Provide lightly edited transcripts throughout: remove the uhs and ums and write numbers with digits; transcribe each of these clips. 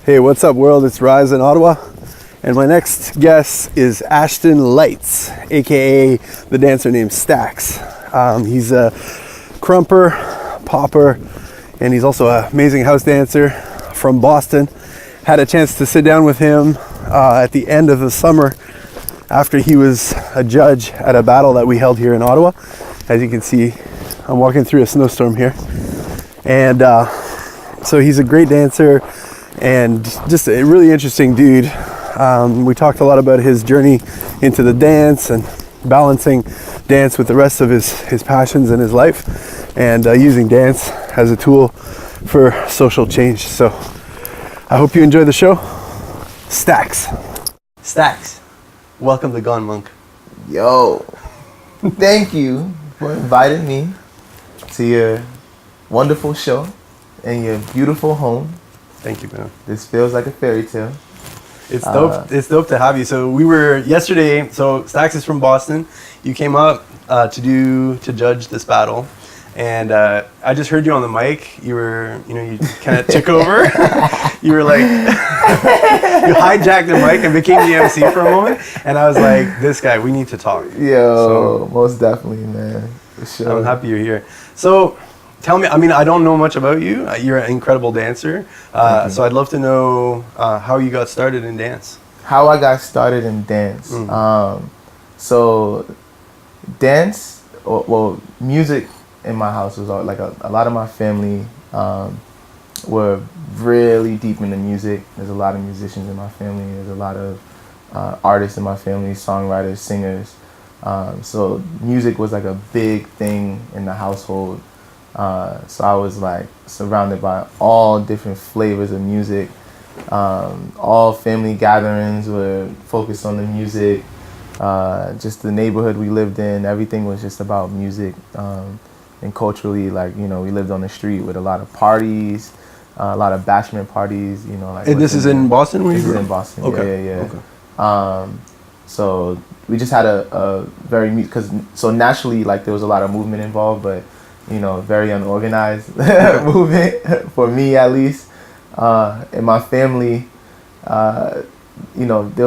Hey, what's up, world? It's Rise in Ottawa, and my next guest is Ashton Lights, aka the dancer named Stackz. He's a crumper, popper, and he's also an amazing house dancer from Boston. Had a chance to sit down with him at the end of the summer after he was a judge at a battle that we held here in Ottawa. As you can see, I'm walking through a snowstorm here, and so he's a great dancer and just a really interesting dude. We talked a lot about his journey into the dance and balancing dance with the rest of his passions in his life, and using dance as a tool for social change. So I hope you enjoy the show. Stackz, welcome to Gone Monk. Yo, thank you for inviting me to your wonderful show and your beautiful home. Thank you, man. This feels like a fairy tale. It's dope. It's dope to have you. So we were yesterday. So Stackz is from Boston. You came up to judge this battle, and I just heard you on the mic. You kind of took over. You were like, you hijacked the mic and became the MC for a moment. And I was like, this guy, we need to talk. Yo, most definitely, man. For sure. I'm happy you're here. So tell me, I don't know much about you. You're an incredible dancer. So I'd love to know how you got started in dance. How I got started in dance. So dance, music in my house was like a lot of my family were really deep into music. There's a lot of musicians in my family. There's a lot of artists in my family, songwriters, singers. So music was like a big thing in the household. So I was like surrounded by all different flavors of music. All family gatherings were focused on the music. Just the neighborhood we lived in, everything was just about music. And culturally, like, we lived on the street with a lot of parties, a lot of bashment parties, like. And this is in Boston? This is in Boston. Okay. Yeah. Okay. So we just had a very, so naturally, like, there was a lot of movement involved, but very unorganized movement for me, at least. In my family, there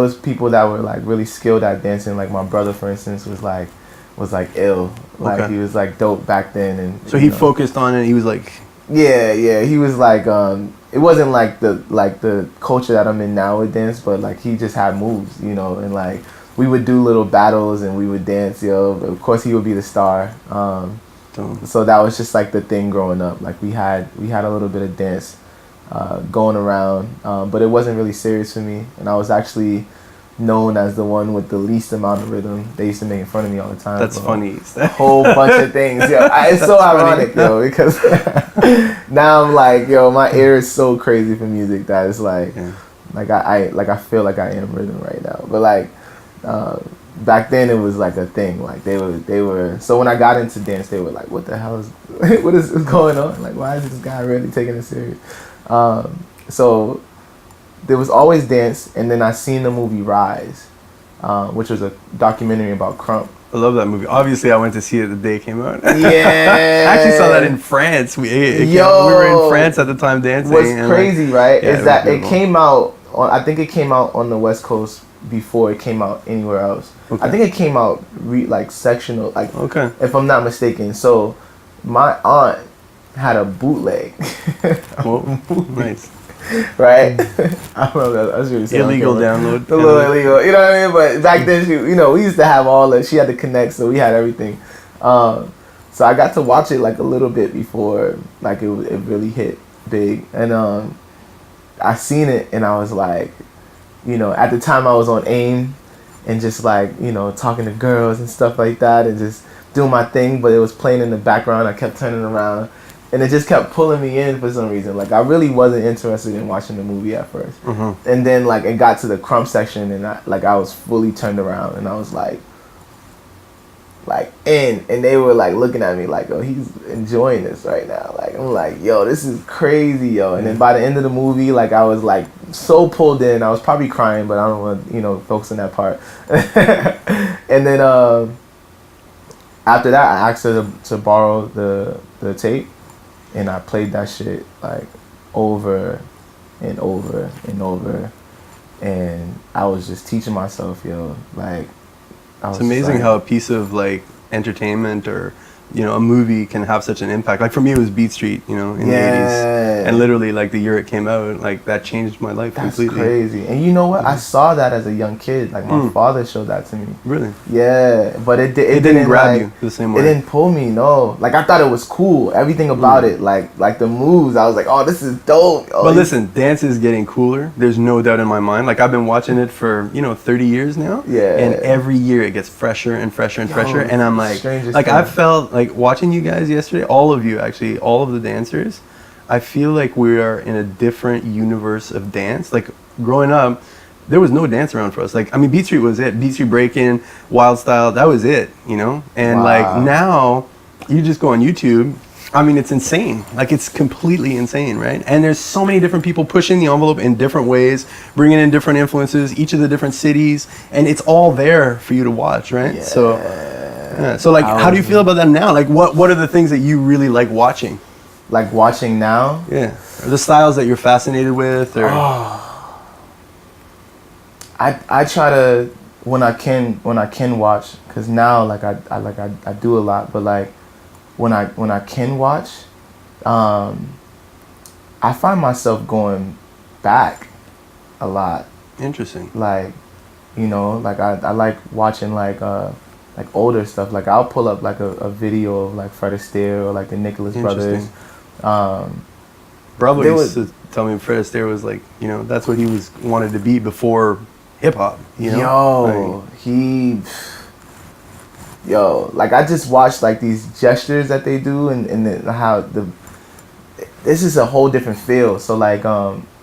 was people that were like really skilled at dancing. Like my brother, for instance, was like ill. Like he was like dope back then, and so he focused on it. He was like, yeah. He was like, it wasn't like the culture that I'm in now with dance, but like he just had moves, and like we would do little battles and we would dance. But of course, he would be the star. So that was just like the thing growing up. Like we had a little bit of dance going around, but it wasn't really serious for me. And I was actually known as the one with the least amount of rhythm. They used to make fun of me all the time. That's funny. A whole bunch of things. It's so ironic, because now I'm like, my ear is so crazy for music that it's like, I feel like I am rhythm right now. But like, back then it was like a thing. Like they were. So when I got into dance, they were like, "What the hell is? What is going on? Like, why is this guy really taking it serious?" So there was always dance, and then I seen the movie Rise, which was a documentary about crump. I love that movie. Obviously, I went to see it the day it came out. Yeah. I actually saw that in France. We were in France at the time dancing. What's crazy, right? Yeah, is that it came out on. I think it came out on the West Coast before it came out anywhere else. Okay. I think it came out sectional, like, if I'm not mistaken. So my aunt had a bootleg. Nice. Right? I remember that was really illegal download. A little illegal, you know what I mean? But back then, we used to have all that. She had to connect, so we had everything. So I got to watch it like a little bit before like it really hit big. And I seen it and I was like, at the time I was on AIM and just like, talking to girls and stuff like that and just doing my thing, but it was playing in the background. I kept turning around and it just kept pulling me in for some reason. Like I really wasn't interested in watching the movie at first. And then like it got to the crump section and I was fully turned around and I was like in, and they were like looking at me like, oh, he's enjoying this right now. Like I'm like, yo, this is crazy, yo. And then by the end of the movie, like I was like so pulled in. I was probably crying, but I don't want focus on that part. And then after that, I asked her to borrow the tape, and I played that shit like over and over and over, and I was just teaching myself, yo, like. It's amazing how a piece of like entertainment or a movie can have such an impact. Like for me, it was Beat Street, in the 80s. And literally like the year it came out, like that changed my life completely. That's crazy. And you know what? I saw that as a young kid. Like my father showed that to me. Really? Yeah. But it didn't grab you the same way. It didn't pull me, no. Like I thought it was cool. Everything about it, like the moves, I was like, oh, this is dope. Oh, but listen, dance is getting cooler. There's no doubt in my mind. Like I've been watching it for, 30 years now. Yeah. And every year it gets fresher and fresher and fresher. And I'm like I felt like watching you guys yesterday, all of you actually, all of the dancers, I feel like we are in a different universe of dance. Like growing up, there was no dance around for us. Like, I mean, Beat Street was it. Beat Street breaking, Wild Style, that was it, And like now, you just go on YouTube. I mean, it's insane. Like it's completely insane, right? And there's so many different people pushing the envelope in different ways, bringing in different influences, each of the different cities, and it's all there for you to watch, right? Yeah. So like, how do you feel about that now? Like, what are the things that you really like watching? Like watching now? Yeah. Or the styles that you're fascinated with, or I try to when I can watch, because now like I do a lot, but like when I can watch, I find myself going back a lot. Interesting. Like, like I like watching like older stuff. Like I'll pull up like a video of like Fred Astaire or like the Nicholas Brothers. Bravo used to tell me Fred Astaire was like, that's what he wanted to be before hip hop. Like I just watched like these gestures that they do and how this is a whole different feel. So like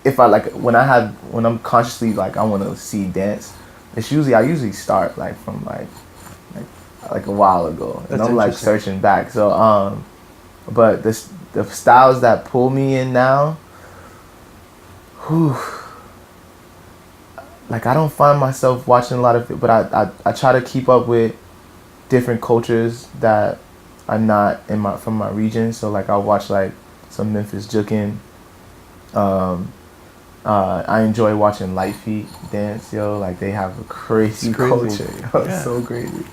if I like when I'm consciously like I want to see dance, I usually start like from like a while ago, and I'm like searching back. So but the styles that pull me in now, like I don't find myself watching a lot of it, but I try to keep up with different cultures that are not from my region. So like I'll watch like some Memphis Jukin. I enjoy watching Light Feet dance, yo. Like they have a crazy culture, yo. It's so crazy.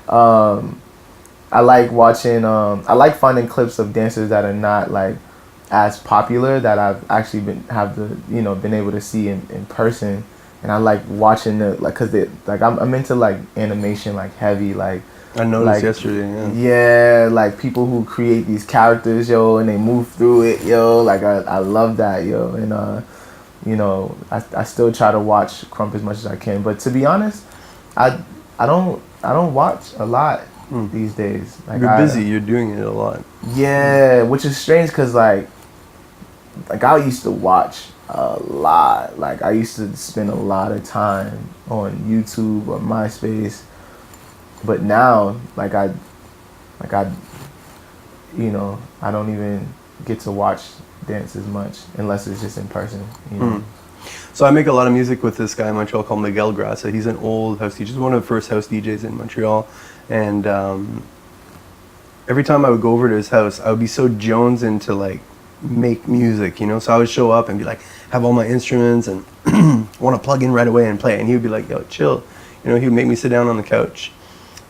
I like watching. I like finding clips of dancers that are not like as popular that I've actually been able to see in person, and I like watching cause I'm into like animation, like heavy, like. I noticed yesterday, yeah. Like people who create these characters, yo, and they move through it, yo. Like I love that, yo, and I still try to watch Crump as much as I can. But to be honest, I don't watch a lot these days. Like you're busy. You're doing it a lot. Yeah, which is strange because like I used to watch a lot. Like I used to spend a lot of time on YouTube or MySpace. But now, I don't even get to watch dance as much unless it's just in person. So I make a lot of music with this guy in Montreal called Miguel Grassa. He's an old house DJ. He's one of the first house DJs in Montreal. And every time I would go over to his house, I would be so jonesing to like make music, So I would show up and be like, have all my instruments and want to plug in right away and play. And he would be like, yo, chill. He would make me sit down on the couch.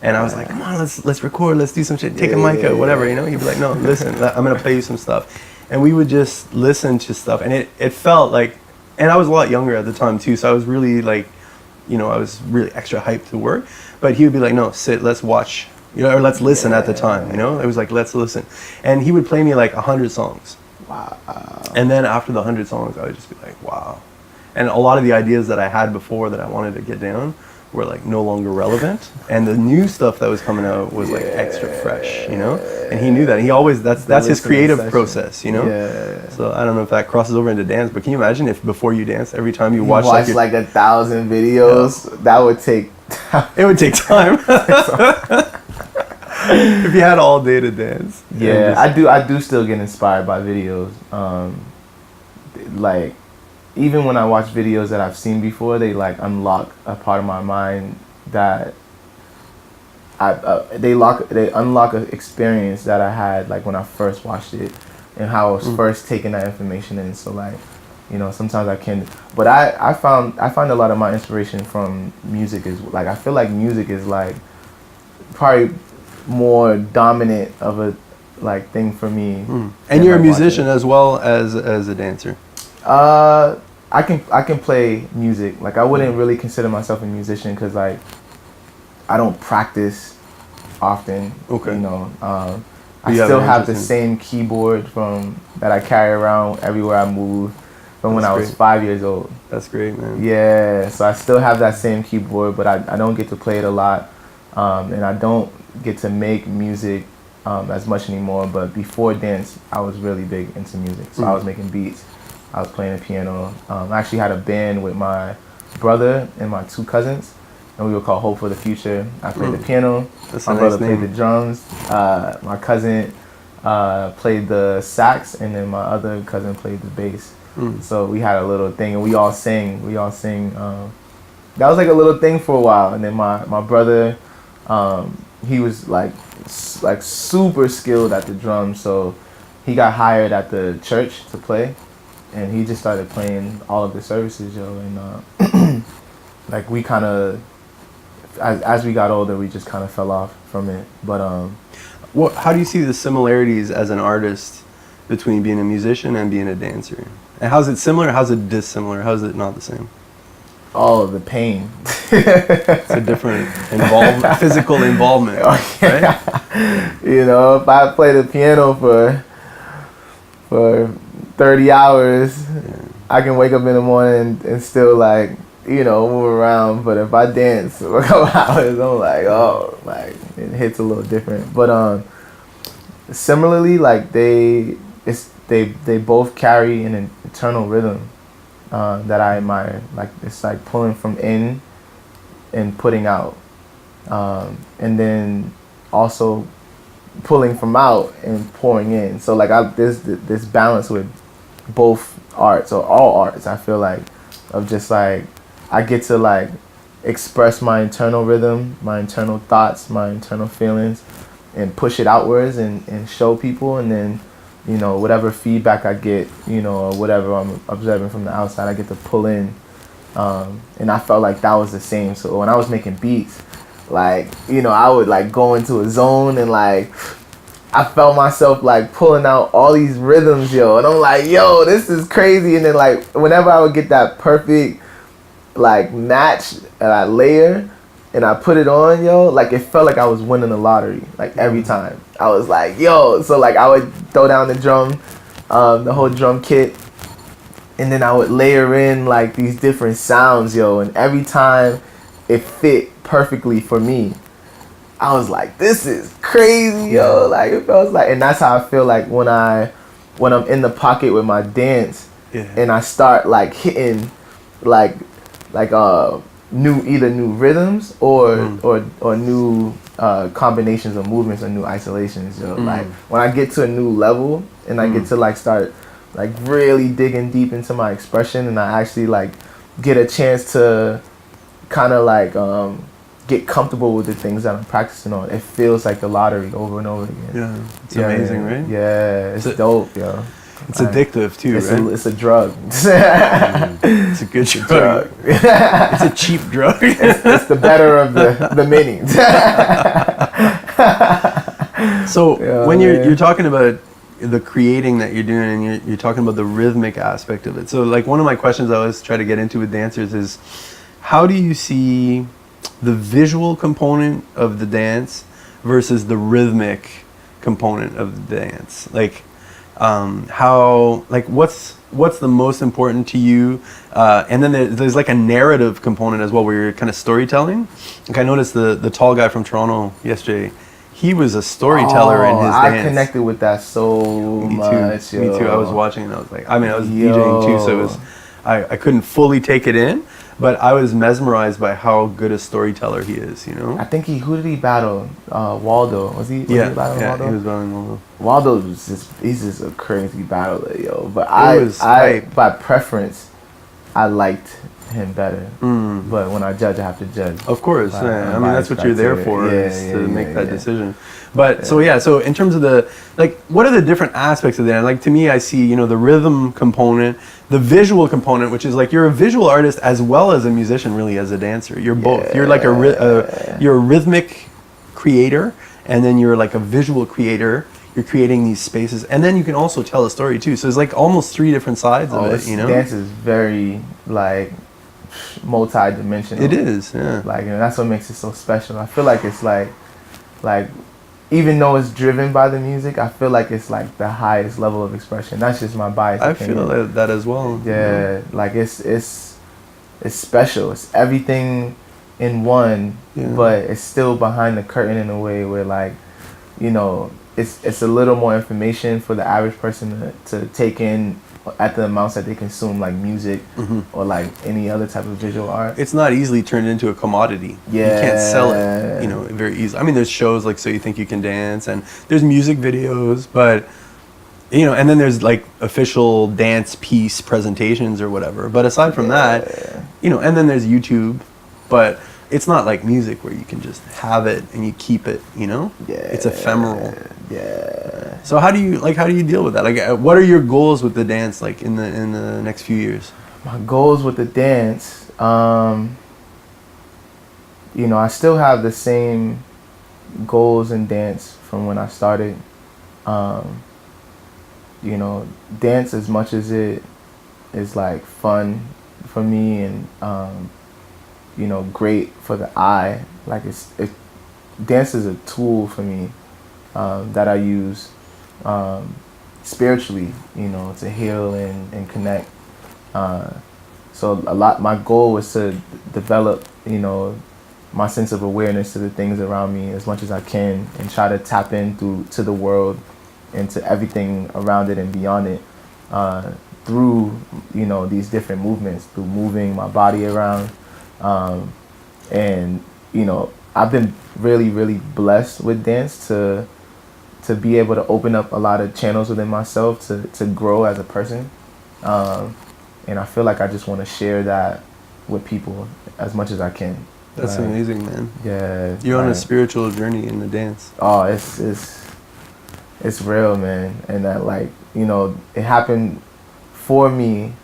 And I was like, come on, let's record, let's do some shit, take a mic out, whatever, He'd be like, no, listen, I'm gonna play you some stuff. And we would just listen to stuff, and it felt like, and I was a lot younger at the time too, so I was really like, I was really extra hyped to work. But he would be like, no, sit, let's watch, or let's listen at the time, It was like, let's listen. And he would play me like 100 songs. Wow. And then after the 100 songs, I would just be like, wow. And a lot of the ideas that I had before that I wanted to get down were like no longer relevant, and the new stuff that was coming out was like extra fresh, and he knew that. He always that's his creative process, So I don't know if that crosses over into dance, but can you imagine if before you dance, every time you watch like 1,000 videos, that would take it would take time. If you had all day to dance. I do still get inspired by videos. Like even when I watch videos that I've seen before, they like unlock a part of my mind that they unlock an experience that I had like when I first watched it and how I was first taking that information in. So like You know, sometimes I can, but I find a lot of my inspiration from music is like, I feel like music is like probably more dominant of a like thing for me. And you're a musician as well as a dancer. I can play music. Like I wouldn't really consider myself a musician because like I don't practice often. Okay. You know, I still have the same keyboard from that I carry around everywhere I move from when I was 5 years old. That's great, man. Yeah, so I still have that same keyboard, but I don't get to play it a lot, and I don't get to make music as much anymore. But before dance, I was really big into music. So I was making beats. I was playing the piano. I actually had a band with my brother and my 2 cousins, and we were called Hope for the Future. I played the piano. That's my brother played the drums. My cousin played the sax, and then my other cousin played the bass. So we had a little thing, and we all sang. That was like a little thing for a while, and then my brother, he was like super skilled at the drums, so he got hired at the church to play, and he just started playing all of the services, yo. And like we kind of, as we got older, we just kind of fell off from it. But how do you see the similarities as an artist between being a musician and being a dancer? And how's it similar? How's it dissimilar? How's it not the same? Oh, the pain. It's a different physical involvement, right? You know, if I play the piano for 30 hours, I can wake up in the morning and still like, you know, move around. But if I dance for a couple hours, I'm like, oh, like it hits a little different. But similarly, like they both carry an internal rhythm that I admire. Like it's like pulling from in and putting out, and then also pulling from out and pouring in. So like there's this balance with both arts or all arts. I feel like of just like I get to like express my internal rhythm, my internal thoughts, my internal feelings, and push it outwards and show people, and then, you know, whatever feedback I get, you know, or whatever I'm observing from the outside, I get to pull in. And I felt like that was the same. So when I was making beats, like, you know, I would like go into a zone and like, I felt myself like pulling out all these rhythms, yo. And I'm like, yo, this is crazy. And then like, whenever I would get that perfect like match, that layer, and I put it on, yo, like it felt like I was winning the lottery, like every time. I was like, yo, so like I would throw down the drum, the whole drum kit, and then I would layer in like these different sounds, yo, and every time it fit perfectly for me. I was like, this is crazy, yo, like it feels like, and that's how I feel like when I'm in the pocket with my dance, and I start like hitting like new rhythms or new combinations of movements or new isolations, yo. Like when I get to a new level and I get to like start like really digging deep into my expression, and I actually like get a chance to kind of like get comfortable with the things that I'm practicing on, it feels like the lottery over and over again. Yeah, it's amazing, right? Yeah, it's dope, yo. It's addictive too, right? It's a drug. It's a good drug. It's a cheap drug. It's the better of the minis. So when you're talking about the creating that you're doing, and you're talking about the rhythmic aspect of it. So like one of my questions I always try to get into with dancers is, how do you see the visual component of the dance versus the rhythmic component of the dance? Like, what's the most important to you? And then there's like a narrative component as well, where you're kind of storytelling. Like I noticed the tall guy from Toronto yesterday, he was a storyteller in his dance. I connected with that so much. Me too. I was watching and I was like, I was DJing too, so it was, I couldn't fully take it in, but I was mesmerized by how good a storyteller he is, you know? I think who did he battle? Waldo. Was he battling Waldo? He was battling Waldo. Waldo he's just a crazy battler, yo. But I by preference, I liked him better. But when I judge, I have to judge. Of course, by yeah. I mean, that's unbiased what you're there criteria. for, Yeah, is yeah, to yeah, make that yeah. decision. But so in terms of the, like, what are the different aspects of that? Like, to me, I see, you know, the rhythm component, the visual component, which is like, you're a visual artist as well as a musician, really, as a dancer. You're both. You're like you're a rhythmic creator, and then you're like a visual creator. You're creating these spaces, and then you can also tell a story too. So it's like almost three different sides of it, you know? Dance is very, like, multi-dimensional. It is, yeah. Like, you know, that's what makes it so special. I feel like it's like, even though it's driven by the music, I feel like it's like the highest level of expression. That's just my bias opinion. I feel that as well. Yeah, like it's special. It's everything in one, but it's still behind the curtain in a way where, like, you know, it's a little more information for the average person to take in at the amounts that they consume, like music or like any other type of visual art. It's not easily turned into a commodity. Yeah. You can't sell it, you know, very easily. I mean, there's shows like So You Think You Can Dance, and there's music videos, but, you know, and then there's like official dance piece presentations or whatever. But aside from that, you know, and then there's YouTube, but it's not like music where you can just have it and you keep it, you know? Yeah. It's ephemeral. Yeah. So how do you deal with that? Like, what are your goals with the dance, like, in the next few years? My goals with the dance, you know, I still have the same goals in dance from when I started. You know, dance, as much as it is like fun for me and you know, great for the eye, like dance is a tool for me that I use spiritually, you know, to heal and connect. So my goal was to develop, you know, my sense of awareness to the things around me as much as I can, and try to tap to the world and to everything around it and beyond it through, you know, these different movements, through moving my body around. And, you know, I've been really, really blessed with dance to be able to open up a lot of channels within myself to grow as a person. And I feel like I just want to share that with people as much as I can. That's amazing, man. Yeah. You're on a spiritual journey in the dance. Oh, it's real, man. And that, like, you know, it happened for me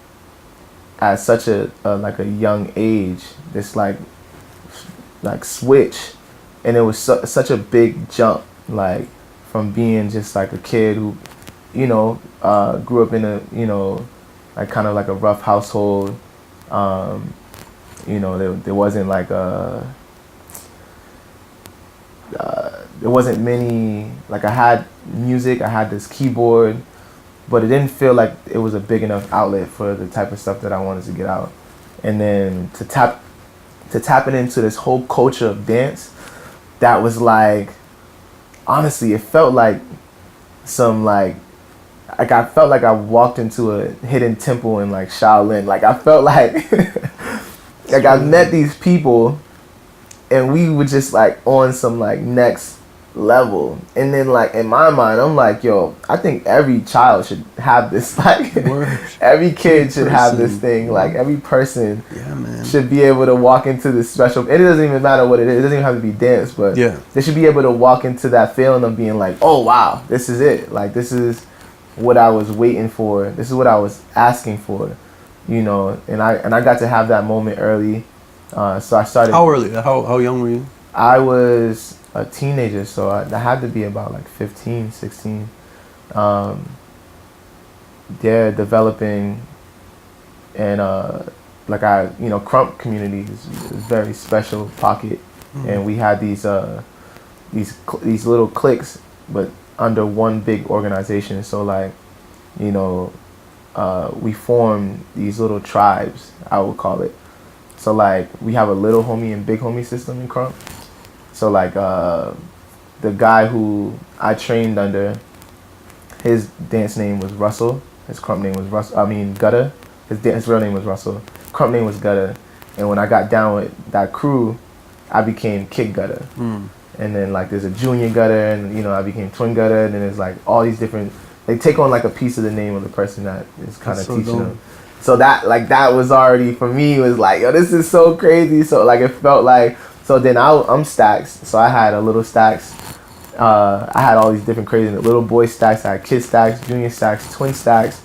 at such a young age, this like switch, and it was such a big jump, like, from being just like a kid who, you know, grew up in a, you know, like kind of like a rough household. You know, there wasn't like there wasn't many, like, I had music, I had this keyboard, but it didn't feel like it was a big enough outlet for the type of stuff that I wanted to get out. And then to tap it into this whole culture of dance, that was like, honestly, it felt like some I felt like I walked into a hidden temple in like Shaolin. Like, I felt like like I met these people and we were just like on some like next level. And then, like, in my mind, I'm like, yo, I think every child should have this, like every kid should have this thing. Like, every person should be able to walk into this special, and it doesn't even matter what it is, it doesn't even have to be dance, but they should be able to walk into that feeling of being like, oh wow, this is it, like, this is what I was waiting for, this is what I was asking for, you know. And I got to have that moment early. So I started. How early? How young were you? I was a teenager, so I had to be about like 15, 16. Developing, and like, you know, Crump community is a very special pocket, and we had these little cliques, but under one big organization. So, like, you know, we formed these little tribes, I would call it. So, like, we have a little homie and big homie system in Crump. So, like, the guy who I trained under, his dance name was Russell. His Crump name was Gutta. His real name was Russell. Crump name was Gutta. And when I got down with that crew, I became Kid Gutta. And then, like, there's a Junior Gutta, and, you know, I became Twin Gutta. And then there's like all these different. They take on like a piece of the name of the person that is kind of teaching them. So that was already, for me, was like, yo, this is so crazy. So like, it felt like, so then I'm Stackz. So I had a little Stackz. I had all these different crazy little boy Stackz. I had kid Stackz, junior Stackz, twin Stackz,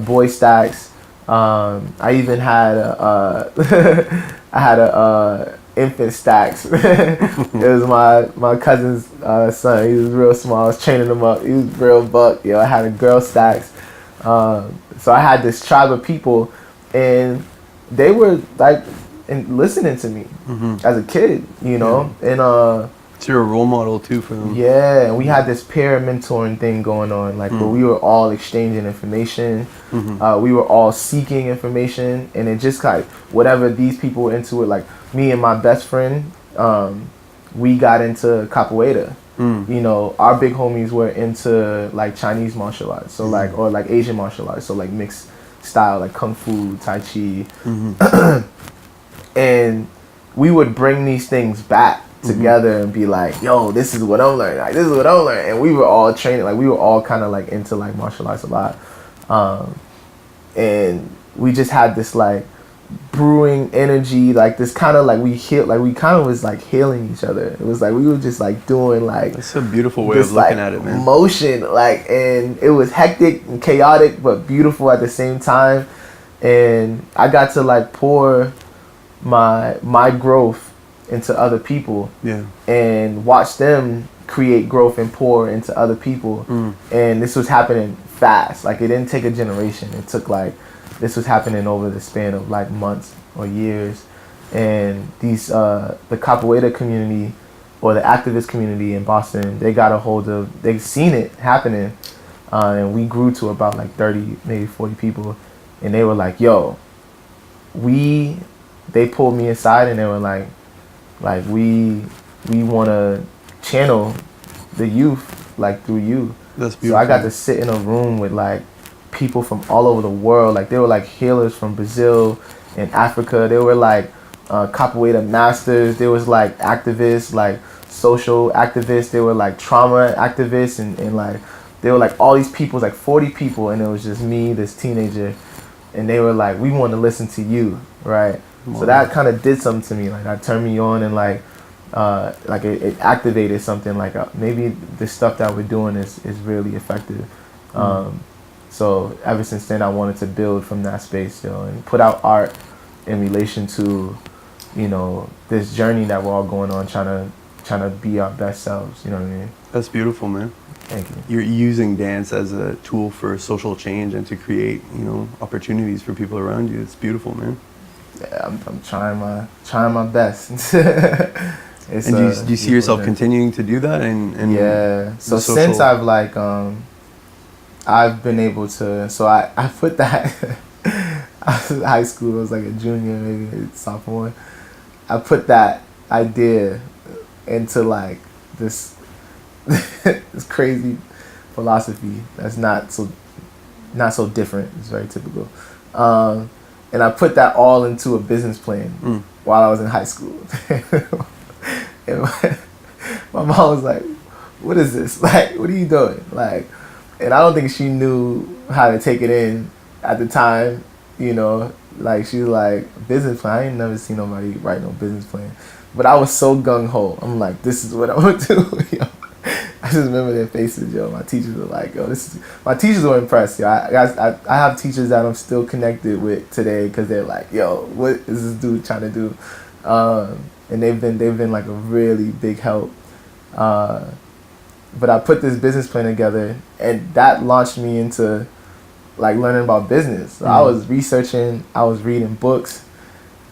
boy Stackz. I even had I had a infant Stackz. It was my cousin's son. He was real small. I was training him up. He was real buck. Yo, I had a girl Stackz. So I had this tribe of people, and they were like listening to me as a kid, you know, and so you're a role model too for them. yeah, and we had this peer mentoring thing going on, like where we were all exchanging information, we were all seeking information, and it just like whatever these people were into it, like me and my best friend, we got into capoeira. You know, our big homies were into like Chinese martial arts, so like, or like Asian martial arts, so like mixed style, like kung fu, tai chi, and we would bring these things back together and be like, yo, this is what I'm learning, like this is what I'm learning, and we were all training, like we were all kind of like into like martial arts a lot, and we just had this like brewing energy, like this kind of like we kind of was like healing each other. It was like we were just like doing like, that's a beautiful way this, of looking like, at it, man. Motion, like, and it was hectic and chaotic but beautiful at the same time, and I got to like pour my growth into other people, and watch them create growth and pour into other people, and this was happening fast. Like, it didn't take a generation. It took like, this was happening over the span of like months or years, and these the capoeira community or the activist community in Boston, they got a hold of, they've seen it happening, and we grew to about like 30, maybe 40 people, and they were like, yo, they pulled me aside and they were like we want to channel the youth like through you. That's beautiful. So I got to sit in a room with like people from all over the world. Like, they were like healers from Brazil and Africa. They were like capoeira masters. There was like activists, like social activists. They were like trauma activists, and like they were like all these people, like 40 people, and it was just me, this teenager, and they were like, we want to listen to you, right? Wow. So that kind of did something to me. Like, that turned me on, and like it activated something. Like, maybe the stuff that we're doing is really effective. So ever since then, I wanted to build from that space, you know, and put out art in relation to, you know, this journey that we're all going on, trying to be our best selves. You know what I mean? That's beautiful, man. Thank you. You're using dance as a tool for social change and to create, you know, opportunities for people around you. It's beautiful, man. Yeah, I'm trying my best. And do you see yourself continuing to do that? And yeah. So since I've like I've been able to. So I put that. I was in high school. I was like a junior, maybe a sophomore. I put that idea into like this this crazy philosophy that's not so different. It's very typical. And I put that all into a business plan while I was in high school. And my mom was like, "What is this? Like, what are you doing?" Like, and I don't think she knew how to take it in at the time. You know, like, she was like, "Business plan? I ain't never seen nobody write no business plan." But I was so gung ho. I'm like, "This is what I want to do." Yo. I just remember their faces, yo. My teachers were like, "Yo, this is." My teachers were impressed, yo. I have teachers that I'm still connected with today because they're like, "Yo, what is this dude trying to do?" And they've been like a really big help. But I put this business plan together, and that launched me into like learning about business. So I was researching, I was reading books,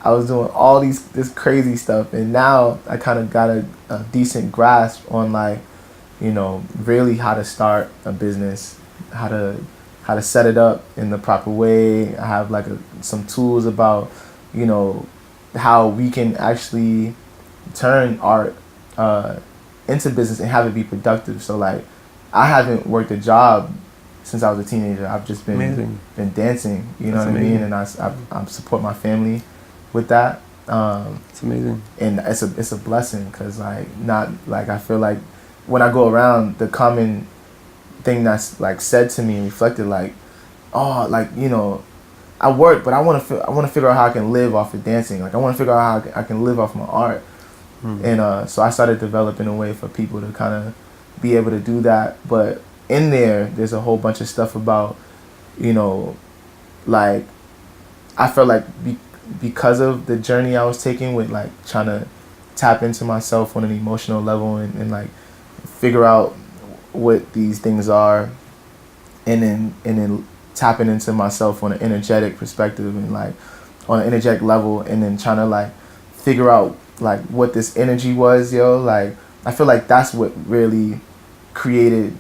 I was doing all this crazy stuff, and now I kind of got a decent grasp on like, you know, really how to start a business, how to set it up in the proper way. I have like some tools about, you know, how we can actually turn art into business and have it be productive. So like, I haven't worked a job since I was a teenager. I've just been dancing, you know. That's what amazing. I mean? And I support my family with that. It's amazing. And it's a blessing, because like, not like, I feel like when I go around, the common thing that's like said to me and reflected, like, oh, like, you know, I work, but I want to figure out how I can live off of dancing. Like I want to figure out how I can live off my art. And so I started developing a way for people to kind of be able to do that. But in there's a whole bunch of stuff about, you know, like I felt like because of the journey I was taking with like trying to tap into myself on an emotional level and like figure out what these things are, and then tapping into myself on an energetic perspective and like on an energetic level, and then trying to like figure out like what this energy was, yo. Like I feel like that's what really created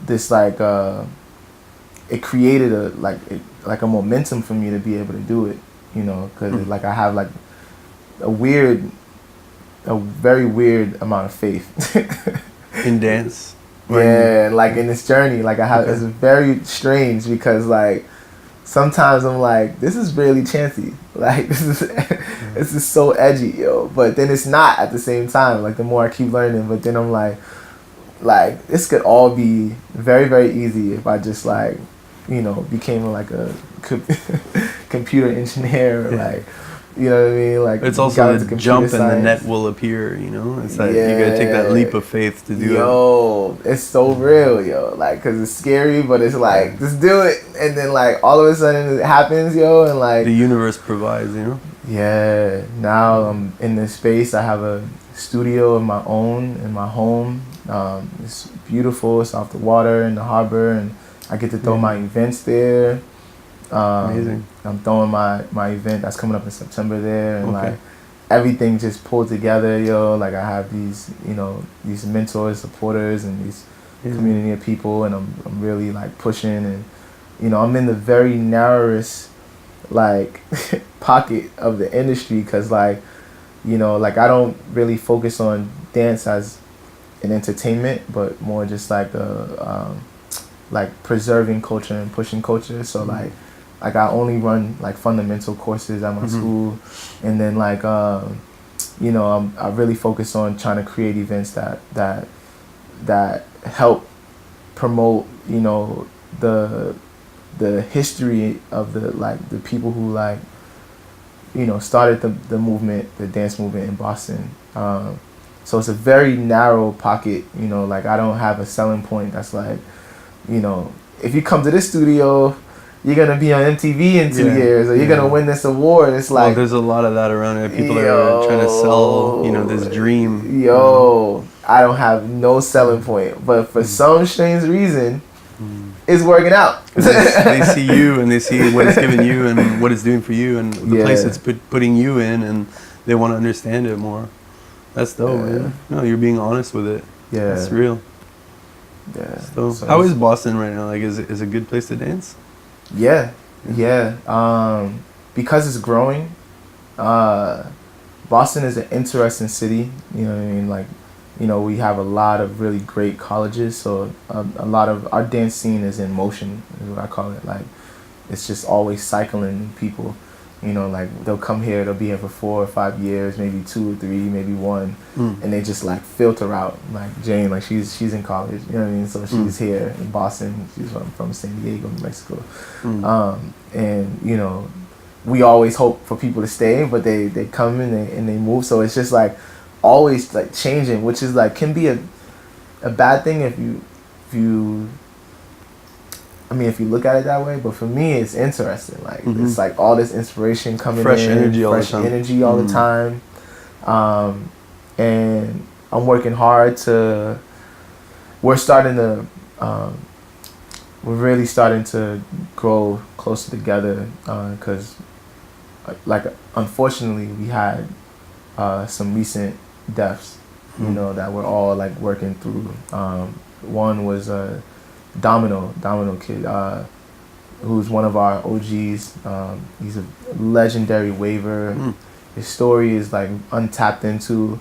this like it created a momentum for me to be able to do it, you know, because like I have like a very weird amount of faith in dance. Yeah, like in this journey, like I have, it's very strange because like sometimes I'm like, this is really chancy, like this is so edgy, yo. But then it's not at the same time. Like the more I keep learning, but then I'm like this could all be very, very easy if I just like, you know, became like a computer engineer, or like, you know what I mean? Like it's also the jump science. And the net will appear, you know? It's like you gotta take that leap of faith to do it. Yo, it's so real, yo. Like, cause it's scary, but it's like, just do it. And then like, all of a sudden it happens, yo. And like. The universe provides, you know? Yeah. Now I'm in this space. I have a studio of my own in my home. It's beautiful. It's off the water in the harbor. And I get to throw my events there. Amazing. I'm throwing my event that's coming up in September there, and like everything just pulled together, yo. Like I have these, you know, these mentors, supporters, and these community of people, and I'm really like pushing, and you know, I'm in the very narrowest like pocket of the industry, because like, you know, like I don't really focus on dance as an entertainment, but more just like like preserving culture and pushing culture. So like I only run like fundamental courses at my school, and then like you know, I really focus on trying to create events that help promote, you know, the history of the people who like, you know, started the movement, the dance movement in Boston. So it's a very narrow pocket, you know. Like I don't have a selling point that's like, you know, if you come to this studio, you're gonna be on MTV in 2 years, or you're gonna win this award. It's like, there's a lot of that around here. People are trying to sell, you know, this dream. Yo, I don't have no selling point, but for some strange reason, it's working out. They see you, and they see what it's giving you, and what it's doing for you, and the place it's putting you in, and they want to understand it more. That's dope, man. No, you're being honest with it. Yeah, it's real. Yeah. So how is Boston right now? Like, is it a good place to dance? Yeah. Because it's growing, Boston is an interesting city. You know what I mean? Like, you know, we have a lot of really great colleges, so a lot of our dance scene is in motion, is what I call it. Like, it's just always cycling people. You know, like they'll come here, they'll be here for 4 or 5 years, maybe 2 or 3, maybe 1, and they just like filter out. Like Jane, like she's in college, you know what I mean? So she's here in Boston. She's from San Diego, Mexico, and you know, we always hope for people to stay, but they come and they move. So it's just like always like changing, which is like can be a bad thing if you. I mean, if you look at it that way, but for me, it's interesting. Like it's like all this inspiration coming fresh in, energy fresh energy all the time, and I'm working hard to. We're really starting to grow closer together, because, like, unfortunately, we had some recent deaths, you know, that we're all like working through. One was Domino Kid, who's one of our OGs. He's a legendary waver. His story is like untapped into,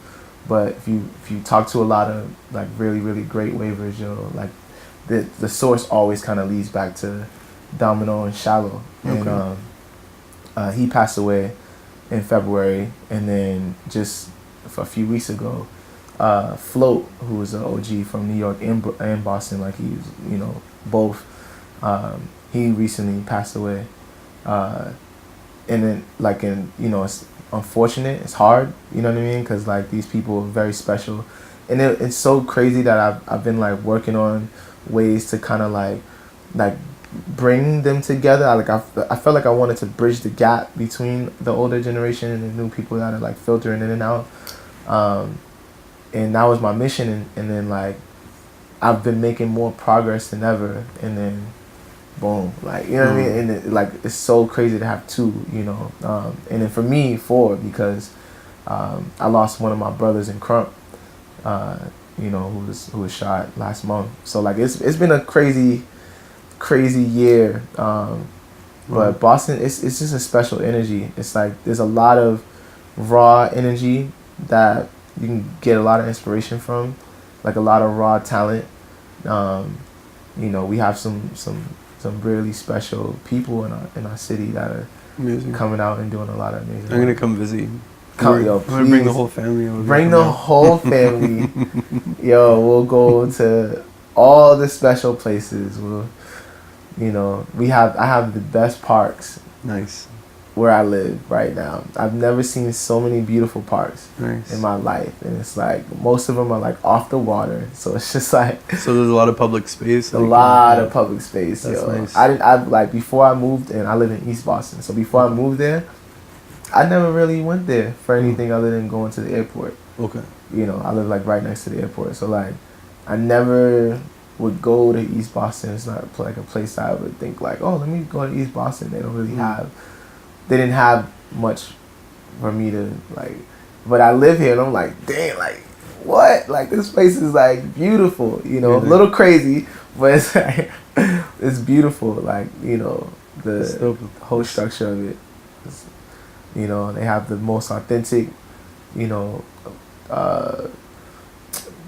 but if you talk to a lot of like really, really great wavers, like the source always kind of leads back to Domino and Shallow. And he passed away in February, and then just a few weeks ago, Float, who was an OG from New York and Boston, like he's, you know, both, he recently passed away. And then like it's unfortunate, it's hard, you know what I mean, because like these people are very special, and it's so crazy that I've been like working on ways to kind of like bring them together. I felt like I wanted to bridge the gap between the older generation and the new people that are like filtering in and out, and that was my mission, and then like I've been making more progress than ever, and then boom, like, you know what I mean, and it's so crazy to have two, and then for me, four, because I lost one of my brothers in Crump, who was shot last month. So like it's been a crazy year, but Boston, it's just a special energy. It's like there's a lot of raw energy that you can get a lot of inspiration from, like a lot of raw talent. We have some really special people in our city that are amazing, coming out and doing a lot of amazing. I'm gonna come visit. Yo, please. I'm gonna bring the whole family over. Bring the whole family. Yo, we'll go to all the special places. I have the best parks. Nice. Where I live right now. I've never seen so many beautiful parks in my life, and it's like most of them are like off the water, so it's just like so there's a lot of public space. A lot of public space. That's nice. I like before I moved, and I live in East Boston, so before I moved there, I never really went there for anything other than going to the airport. Okay. I live like right next to the airport, so like I never would go to East Boston. It's not like a place I would think like, oh, let me go to East Boston. They don't really have. They didn't have much for me to like, but I live here and I'm like, dang, like what? Like this place is like beautiful, a little crazy, but it's like, it's beautiful. Like the whole structure of it. They have the most authentic, the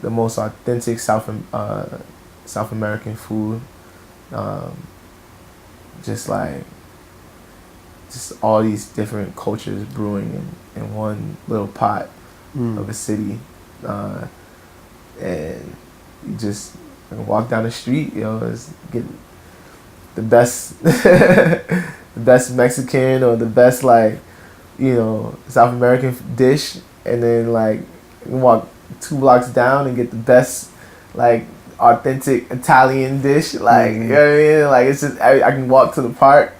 most authentic South American food. Just all these different cultures brewing in one little pot of a city, and you just walk down the street, it's get the best, the best Mexican or the best South American dish, and then like you walk 2 blocks down and get the best authentic Italian dish, you know what I mean? Like it's just I can walk to the park.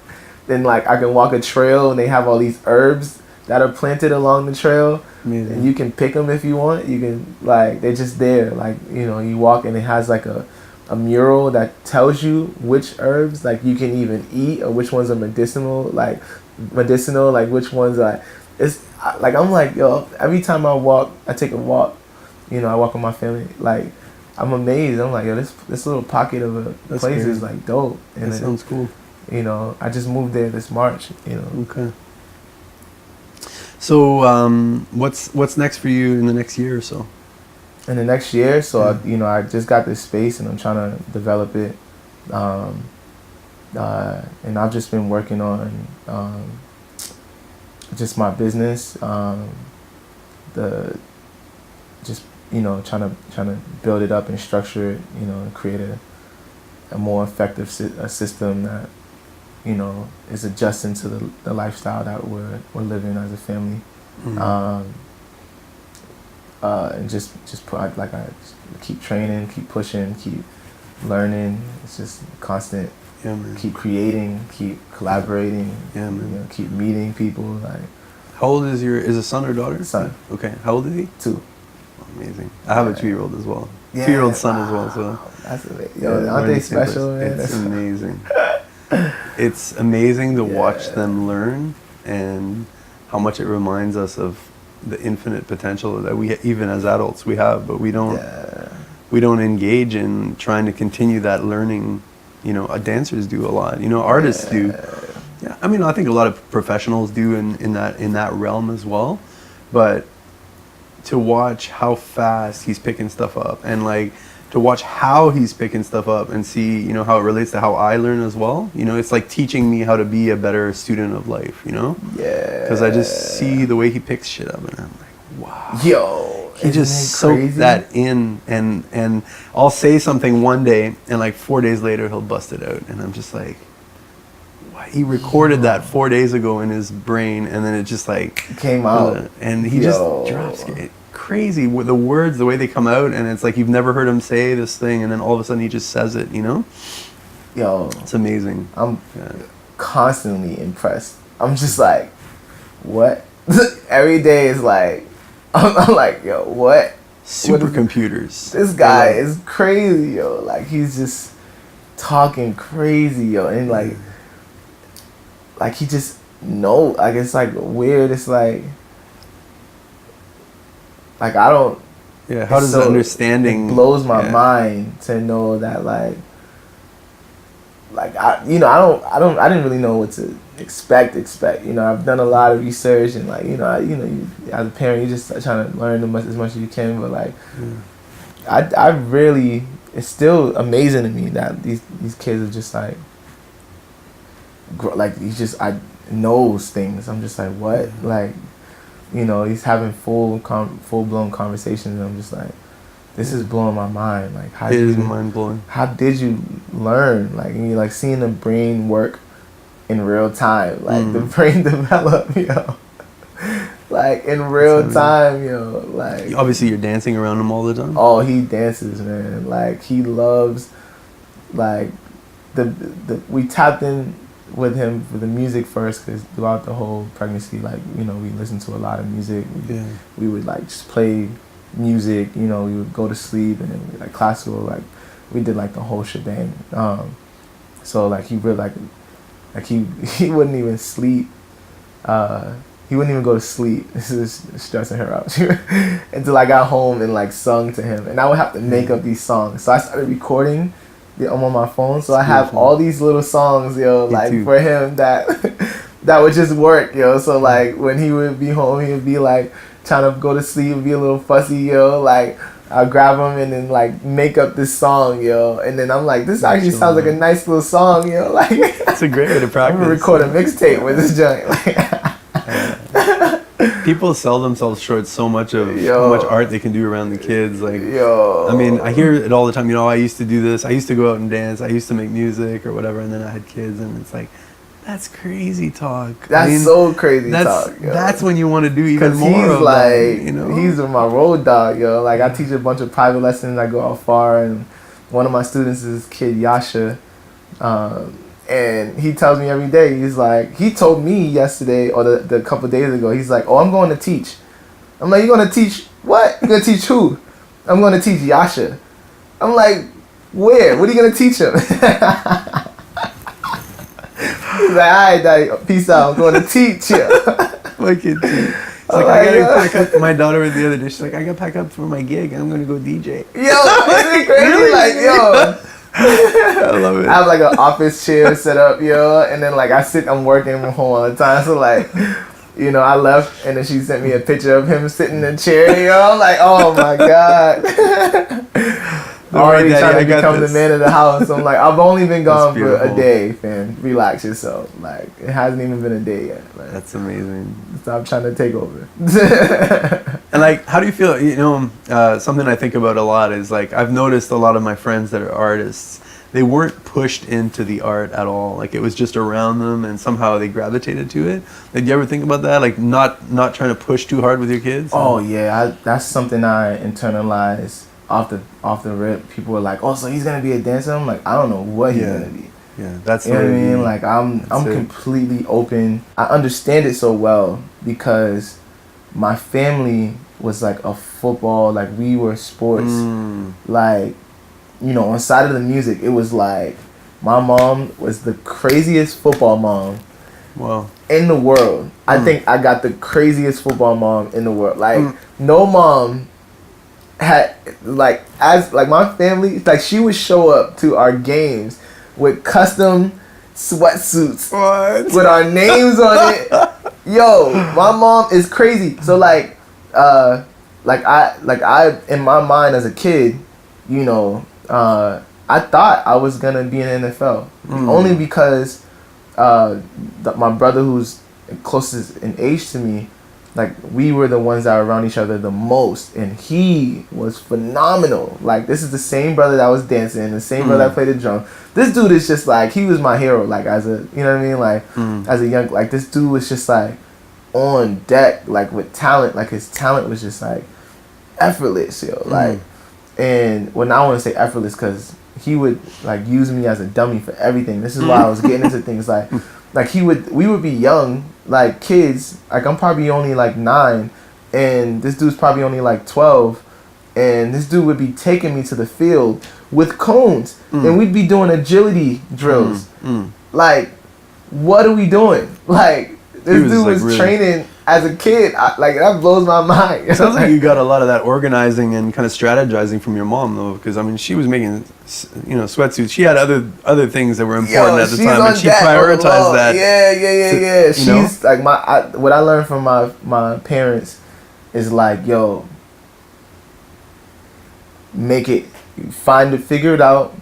Then like I can walk a trail and they have all these herbs that are planted along the trail. Amazing. And you can pick them if you want. You can they're just there. You walk and it has like a mural that tells you which herbs you can even eat or which ones are medicinal, which ones are. It's I'm like, yo, every time I take a walk, I walk with my family, I'm amazed. I'm like, yo, this little pocket of a place is dope. And that sounds cool. I just moved there this March, Okay. So, what's next for you in the next year or so? In the next year, I just got this space and I'm trying to develop it. And I've just been working on just my business, trying to build it up and structure it, and create a more effective system that is adjusting to the lifestyle that we're living as a family. And just put I keep training, keep pushing, keep learning. It's just constant. Yeah, man. Keep creating, keep collaborating. Yeah, man. Keep meeting people. How old is a son or daughter? Son. Okay. How old is he? 2. Amazing. I have a 2-year-old as well. Yeah. 2-year-old son as well. So that's amazing. Yo, aren't they special, man? It's amazing. It's amazing to watch them learn and how much it reminds us of the infinite potential that we, even as adults, we have, but we don't engage in trying to continue that learning. Dancers do a lot. Artists do. Yeah, I mean, I think a lot of professionals do in that realm as well. But to watch how fast he's picking stuff up and to watch how he's picking stuff up and see, how it relates to how I learn as well. It's like teaching me how to be a better student of life, Yeah. Because I just see the way he picks shit up and I'm like, wow. Yo. He just soaked that in and I'll say something one day and 4 days later he'll bust it out and I'm just like, wow. he recorded that 4 days ago in his brain, and then it just like came out, and he just drops it crazy with the words, the way they come out, and it's like you've never heard him say this thing, and then all of a sudden he just says it, you know? Yo, it's amazing. I'm constantly impressed. I'm just like, what? Every day is like, I'm like, yo, what? Supercomputers. This guy is crazy, yo. Like, he's just talking crazy, yo, and like he just know. Like, it's like weird. It's like I don't. Yeah. How does the understanding? It blows my mind to know that like I didn't really know what to expect. You know, I've done a lot of research and like you as a parent, you just trying to learn as much as you can. But like, I really, it's still amazing to me that these kids are just like he's just knows things. I'm just like, what? Like, you know, he's having full blown conversations, and I'm just like, this is blowing my mind. Like, it is mind blowing. How did you learn? Like, and you're like seeing the brain work in real time, like the brain develop, yo. Like in real time, yo. Like, obviously you're dancing around him all the time. Oh, he dances, man. Like, he loves, like we tapped in with him for the music first, because throughout the whole pregnancy, like, you know, we listened to a lot of music. We would like just play music, you know, we would go to sleep, and then like classical, like we did like the whole shebang. So like he really like he wouldn't even sleep. He wouldn't even go to sleep. This is stressing her out. Until I got home and like sung to him, and I would have to make up these songs. So I started recording them on my phone. So I have all these little songs, yo, like for him that would just work, yo. So like when he would be home, he would be like trying to go to sleep, be a little fussy, yo. Like, I'll grab him and then like make up this song, yo. And then I'm like, this actually sounds like a nice little song, yo. Like, it's a great way to practice. I'm gonna record a mixtape with this joint. People sell themselves short so much of how much art they can do around the kids. Like, I mean, I hear it all the time. You know, I used to do this. I used to go out and dance. I used to make music or whatever. And then I had kids, and it's like, that's crazy talk. That's so crazy talk. Yo. That's when you want to do even more. He's of like, that, you know, he's my road dog, yo. Like, I teach a bunch of private lessons. I go out far, and one of my students is kid Yasha, and he tells me every day. He's like, he told me yesterday or the couple days ago. He's like, oh, I'm going to teach. I'm like, you going to teach what? You going to teach who? I'm going to teach Yasha. I'm like, where? What are you going to teach him? He's like, alright, Daddy, peace out. I'm going to teach you. My kid too. It's like, I gotta pack up. My daughter was the other day. She's like, I gotta pack up for my gig. I'm gonna go DJ. Yo, isn't it crazy? Really? Like, yo. I love it. I have like an office chair set up, yo, and then like I'm working from home all the time. So like, you know, I left, and then she sent me a picture of him sitting in the chair, yo. I'm like, oh my god. Already trying to become the man of the house. I'm like, I've only been gone for a day, fam. Relax yourself. Like, it hasn't even been a day yet. Like, that's amazing. Stop trying to take over. And like, how do you feel? You know, something I think about a lot is like, I've noticed a lot of my friends that are artists, they weren't pushed into the art at all. Like, it was just around them, and somehow they gravitated to it. Did you ever think about that? Like, not trying to push too hard with your kids? Oh yeah, that's something I internalized. Off the rip, people were like, "Oh, so he's gonna be a dancer?" I'm like, I don't know what he's gonna be. Yeah, that's, you know what I mean. Like, I'm completely open. I understand it so well because my family was like a football. Like, we were sports. Like, you know, on side of the music, it was like my mom was the craziest football mom. Wow. In the world. I think I got the craziest football mom in the world. Like, no mom had like my family, like, she would show up to our games with custom sweatsuits with our names on it. Yo, my mom is crazy. So like I in my mind as a kid, you know, I thought I was gonna be in the NFL only because my brother, who's closest in age to me, like we were the ones that were around each other the most, and he was phenomenal. Like this is the same brother that was dancing, the same brother that played the drum. This dude is just like, he was my hero. Like as a, you know what I mean? Like as a young, like this dude was just like on deck, like with talent. Like his talent was just like effortless, yo. Like, and well, now I want to say effortless because he would like use me as a dummy for everything. This is why I was getting into things like we would be young, like kids. Like I'm probably only like 9, and this dude's probably only like 12, and this dude would be taking me to the field with cones, and we'd be doing agility drills. Like, what are we doing? Like, this dude was really training as a kid. Like, that blows my mind. It sounds like you got a lot of that organizing and kind of strategizing from your mom, though, because I mean, she was making, sweatsuits. She had other things that were important at the time, and she prioritized that. Yeah. She's like what I learned from my parents is like, yo, figure it out,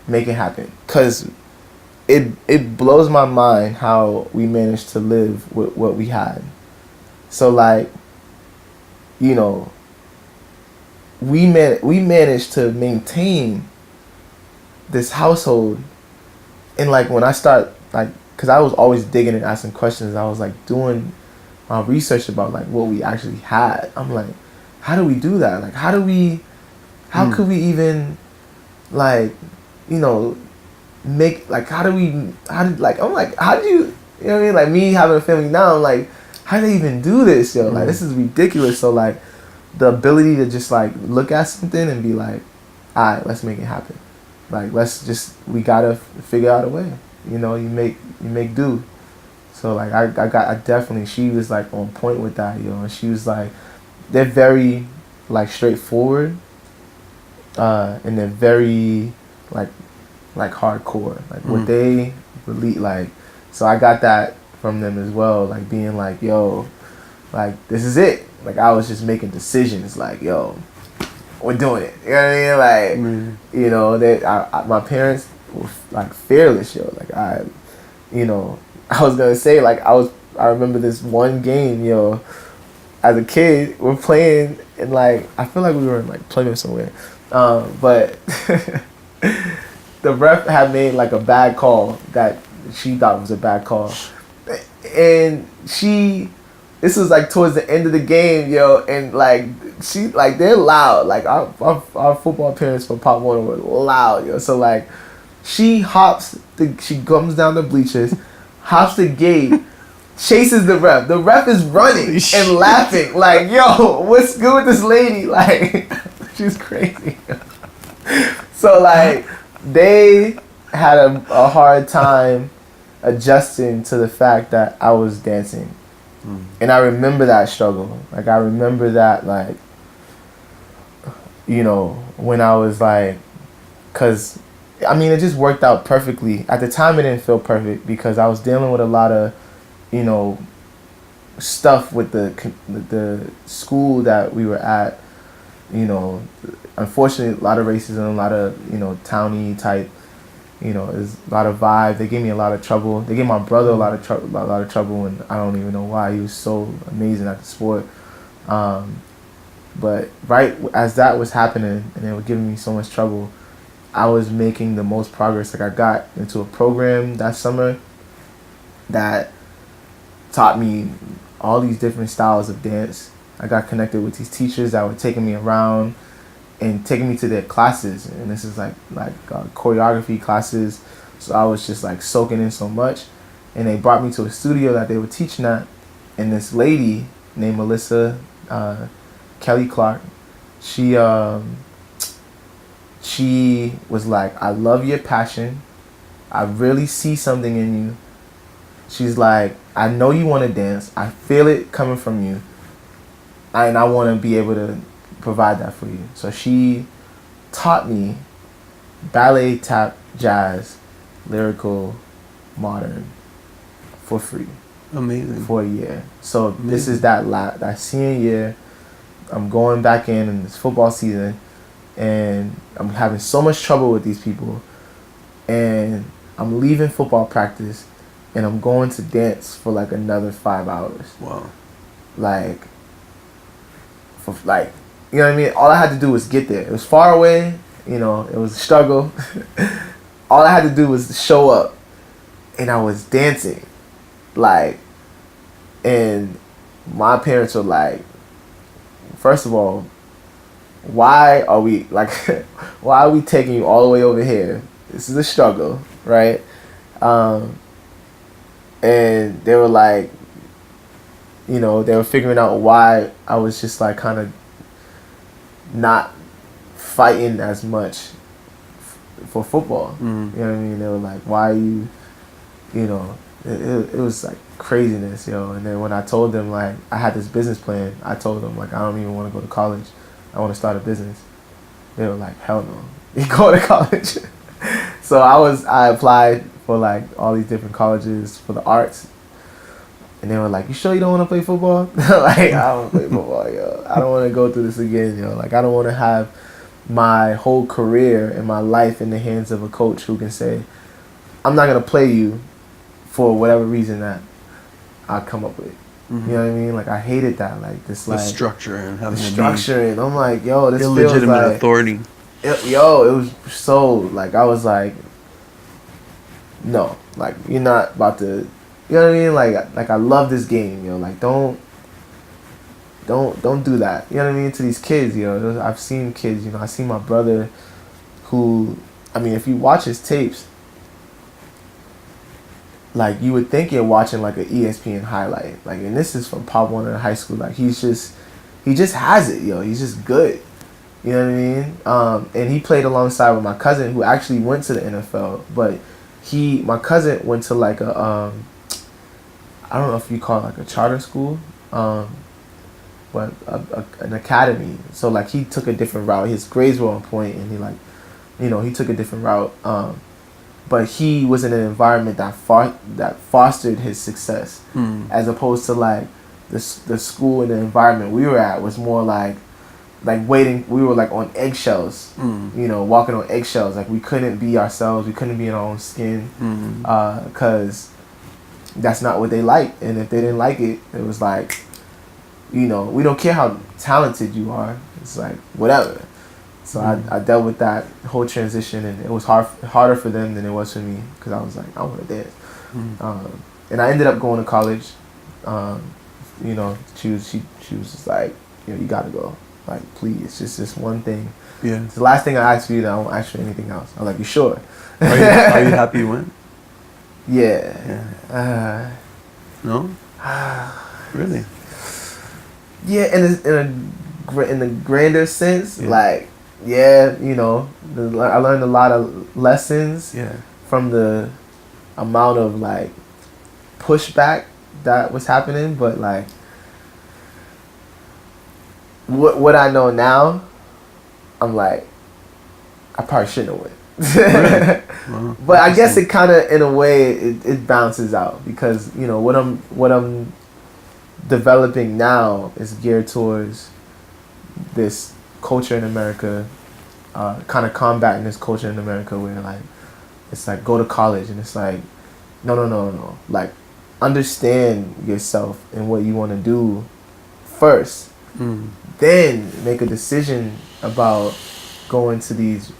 make it happen, cause it blows my mind how we managed to live with what we had. So like, we managed to maintain this household, and like when I start like, cause I was always digging and asking questions, I was like doing my research about like what we actually had. I'm like, how do we do that? Like how could we even like, make like how do you know what I mean, like me having a family now, I'm like, how do they even do this, yo? Like this is ridiculous. So like the ability to just like look at something and be like, all right, let's make it happen. Like we gotta figure out a way. You make do. So like I definitely, she was like on point with that, and she was like, they're very like straightforward, and they're very like hardcore, like what they believe, like, so I got that from them as well, like being like, yo, like this is it. Like I was just making decisions like, yo, we're doing it. You know what I mean? Like, my parents were like fearless, yo. Like I was gonna say like I remember this one game, yo, as a kid, we're playing and like I feel like we were in like Plymouth somewhere, but the ref had made like a bad call that she thought was a bad call, and this was like towards the end of the game, yo, and like she, like they're loud, like our football parents for Pop Warner were loud, yo. So like she comes down the bleachers, hops the gate, chases the ref. The ref is running and laughing like, yo, what's good with this lady? Like she's crazy. So like they had a hard time adjusting to the fact that I was dancing. And I remember that struggle. Like I remember that, like, when I was like, cause I mean it just worked out perfectly. At the time it didn't feel perfect because I was dealing with a lot of, stuff with the school that we were at. Unfortunately, a lot of racism, a lot of towny type. There's a lot of vibe. They gave me a lot of trouble. They gave my brother a lot of trouble, and I don't even know why. He was so amazing at the sport. But right as that was happening, and they were giving me so much trouble, I was making the most progress. Like I got into a program that summer that taught me all these different styles of dance. I got connected with these teachers that were taking me around and taking me to their classes, and this is like choreography classes. So I was just like soaking in so much, and they brought me to a studio that they were teaching at, and this lady named Melissa Kelly Clark, she was like, I love your passion, I really see something in you. She's like, I know you want to dance, I feel it coming from you, and I want to be able to provide that for you. So she taught me ballet, tap, jazz, lyrical, modern for free. Amazing. For a year. So this is that senior year. I'm going back in this football season, and I'm having so much trouble with these people, and I'm leaving football practice, and I'm going to dance for like another 5 hours. Wow. like, you know what I mean? All I had to do was get there. It was far away, you know, it was a struggle. All I had to do was show up, and I was dancing, like, and my parents were like, first of all, why are we taking you all the way over here? This is a struggle, right? And they were like, you know, they were figuring out why I was just like kind of not fighting as much for football. You know what I mean? They were like, why are you, you know, it was like craziness, yo. And then when I told them, like, I had this business plan, I told them, like, I don't even want to go to college. I want to start a business. They were like, hell no. You go to college. So I applied for like all these different colleges for the arts. And they were like, you sure you don't want to play football? Like, I don't want to play football, yo. I don't want to go through this again, yo. Like, I don't want to have my whole career and my life in the hands of a coach who can say, I'm not going to play you for whatever reason that I come up with. You know what I mean? Like, I hated that. Like, this, like, the structure and having the structure. And I'm like, yo, this feels illegitimate like authority. It was so, like, I was like, no, like, you're not about to, you know what I mean? Like I love this game, yo. Like, don't do that. You know what I mean? To these kids, yo. I've seen kids, you know. I seen my brother who, I mean, if you watch his tapes, like, you would think you're watching like an ESPN highlight. Like, and this is from Pop Warner High School. Like, he just has it, yo. He's just good. You know what I mean? And he played alongside with my cousin who actually went to the NFL, but my cousin went to like a, I don't know if you call it like a charter school, but an academy. So like, he took a different route. His grades were on point, and he, like, you know, he took a different route. But he was in an environment that fostered his success, as opposed to like the school and the environment we were at was more like waiting. We were like on eggshells, you know, walking on eggshells. Like, we couldn't be ourselves. We couldn't be in our own skin, because that's not what they liked. And if they didn't like it, it was like, you know, we don't care how talented you are. It's like, whatever. So I dealt with that whole transition, and it was harder for them than it was for me, because I was like, I want to dance. And I ended up going to college. You know, she was just like, you know, you got to go. Like, please, it's just this one thing. Yeah. It's the last thing I asked you, that I won't ask you anything else. I'm like, you sure? Are you happy you went? Yeah. No? Really? Yeah, in the grander sense, like, yeah, you know, I learned a lot of lessons from the amount of, like, pushback that was happening, but, like, what I know now, I'm like, I probably shouldn't have went. Really? Well, but I guess it kind of, in a way, it balances out, because, you know, what I'm developing now is geared towards this culture in America, kind of combating this culture in America where, like, it's like, go to college, and it's like, no. Like, understand yourself and what you want to do first. Then make a decision about going to these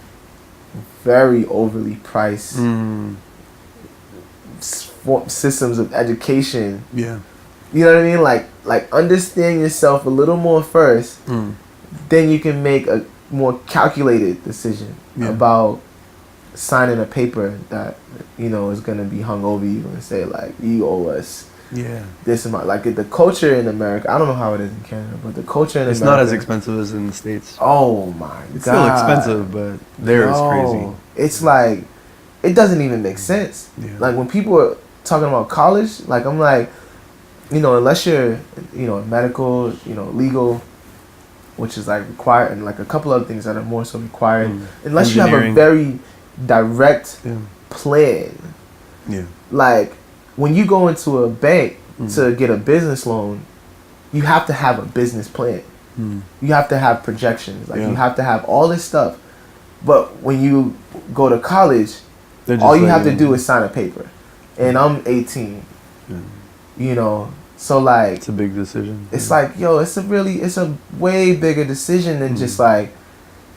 very overly priced systems of education. Yeah. You know what I mean? Like understand yourself a little more first. Then you can make a more calculated decision about signing a paper that, you know, is going to be hung over you and say, like, you owe us this amount. Like, the culture in America, I don't know how it is in Canada, but the culture in America, it's not as expensive as in the States. Oh my God. It's still expensive, but there it's crazy. It's like, it doesn't even make sense. Like, when people are talking about college, like, I'm like, you know, unless you're, you know, medical, you know, legal, which is like required, and like a couple other things that are more so required, unless you have a very direct plan. Like, when you go into a bank to get a business loan, you have to have a business plan. You have to have projections. Like, you have to have all this stuff. But when you go to college, all you have to do is sign a paper. And I'm 18. You know, So like, it's a big decision. It's like, yo, it's a way bigger decision than just like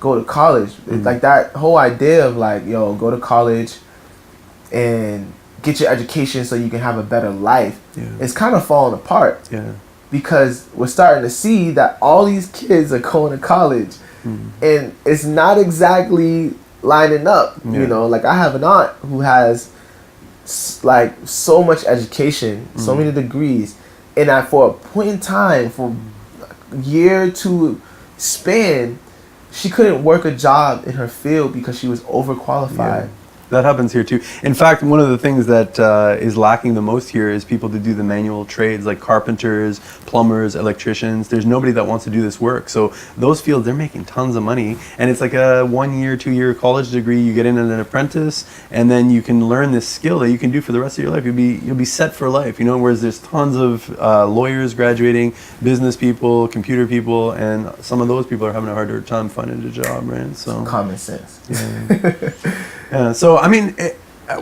go to college. It's like that whole idea of like, yo, go to college and get your education so you can have a better life. It's kind of falling apart. Because we're starting to see that all these kids are going to college and it's not exactly lining up. You know, like I have an aunt who has like so much education, so many degrees, and that for a point in time, for a year to span, she couldn't work a job in her field because she was overqualified. That happens here too. In fact, one of the things that is lacking the most here is people to do the manual trades, like carpenters, plumbers, electricians. There's nobody that wants to do this work. So those fields, they're making tons of money. And it's like a 1 year, 2 year college degree. You get in as an apprentice, and then you can learn this skill that you can do for the rest of your life. You'll be set for life, you know, whereas there's tons of lawyers graduating, business people, computer people, and some of those people are having a harder time finding a job, right? So common sense. So, I mean,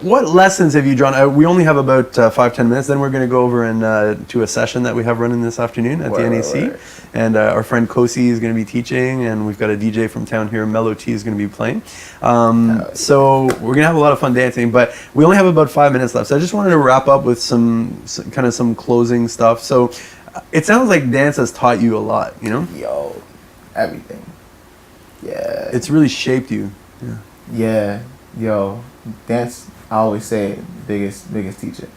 what lessons have you drawn? We only have about 5-10 minutes. Then we're going to go over and to a session that we have running this afternoon at the NAC. And our friend Kosi is going to be teaching, and we've got a DJ from town here, Mellow T, is going to be playing. So we're going to have a lot of fun dancing, but we only have about 5 minutes left. So I just wanted to wrap up with some closing stuff. So it sounds like dance has taught you a lot, you know? Yo, everything. Yeah. It's really shaped you. Yeah. Yo, dance, I always say, biggest teacher.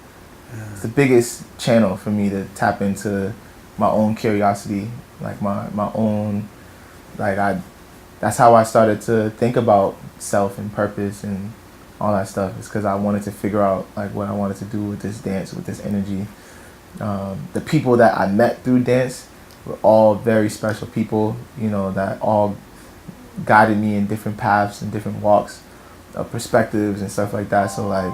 It's the biggest channel for me to tap into my own curiosity, like my own, that's how I started to think about self and purpose and all that stuff. It's because I wanted to figure out like what I wanted to do with this dance, with this energy. The people that I met through dance were all very special people, you know, that all guided me in different paths and different walks. Perspectives and stuff like that. So like,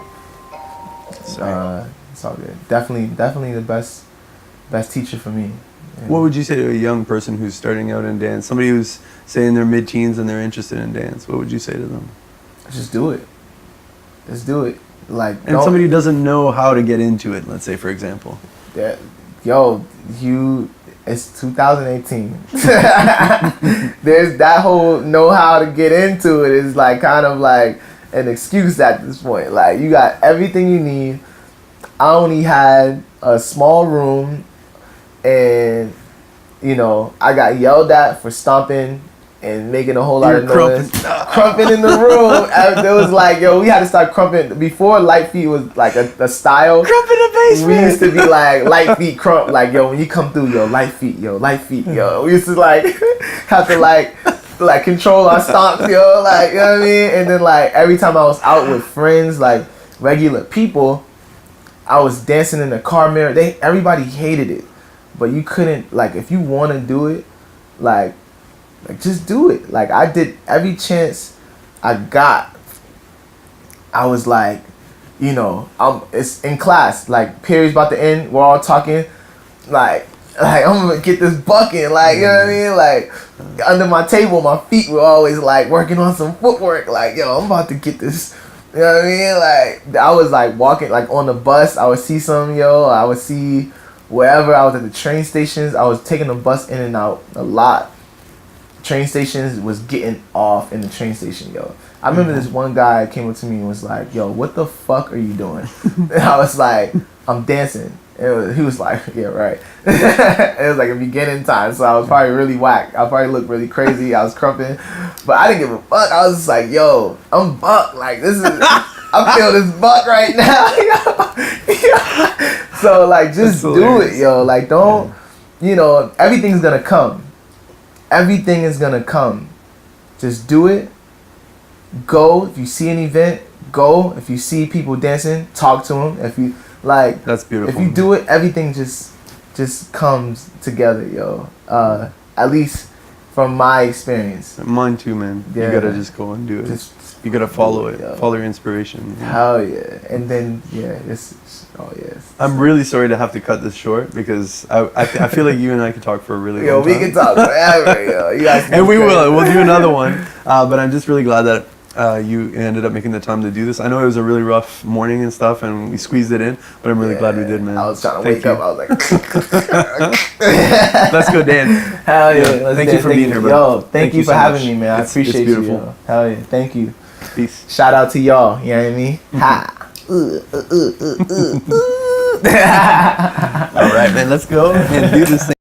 it's all good. Definitely the best teacher for me. Yeah. What would you say to a young person who's starting out in dance? Somebody who's say in their mid-teens and they're interested in dance. What would you say to them? Just do it. Just do it. Like, and somebody who doesn't know how to get into it. Let's say, for example. It's 2018. There's that whole know how to get into it is like kind of like an excuse at this point. Like you got everything you need. I only had a small room, and you know I got yelled at for stomping and making a whole lot of noise. Crumping in the room. There was like, yo, we had to start crumping. Before light feet was like a style. Crump in the basement. We used to be like, light feet crump. Like, yo, when you come through, yo, light feet, yo. We used to like, have to like control our stomps, yo. Like, you know what I mean? And then like, every time I was out with friends, like regular people, I was dancing in the car mirror. Everybody hated it. But you couldn't, like, if you want to do it, like, just do it. Like, I did every chance I got. I was like, you know, it's in class. Like, period's about to end. We're all talking. Like I'm gonna get this bucket. Like, you know what I mean? Like, under my table, my feet were always like working on some footwork. Like, yo, I'm about to get this. You know what I mean? Like, I was like walking, like on the bus. I would see some, I would see wherever. I was at the train stations. I was taking the bus in and out a lot. Train stations was getting off in the train station, yo. I remember this one guy came up to me and was like, yo, what the fuck are you doing? And I was like, I'm dancing. He was like, yeah, right. It was like a beginning time, so I was probably really whack. I probably looked really crazy. I was crumping, but I didn't give a fuck. I was just like, yo, I'm buck. Like, this is, I feel this buck right now. So like, just do it, yo. Like, don't, everything's gonna come. Everything is gonna come. Just do it. Go. If you see an event, go. If you see people dancing, talk to them. If you like, that's beautiful. If you do it, everything just comes together, yo. At least from my experience. Mine too, man. Yeah. You gotta just go and do it. You gotta follow it. Yo. Follow your inspiration. Hell yeah. And then I'm really sorry to have to cut this short because I feel like you and I could talk for a really long time. Yo, we can talk forever, yo. You guys and we will. We'll do another one. But I'm just really glad that you ended up making the time to do this. I know it was a really rough morning and stuff, and we squeezed it in, but I'm really glad we did, man. I was trying to Thank wake you. up. I was like, Let's go, Dan. hell yeah. Yeah. Let's Thank dance. you for being here, bro. Yo, thank you for so having much. me, man. I It's appreciate beautiful. you. Yo. Hell yeah. Thank you. Peace. Shout out to y'all. You know what I mean? Ha. All right, man. Let's go and do this thing.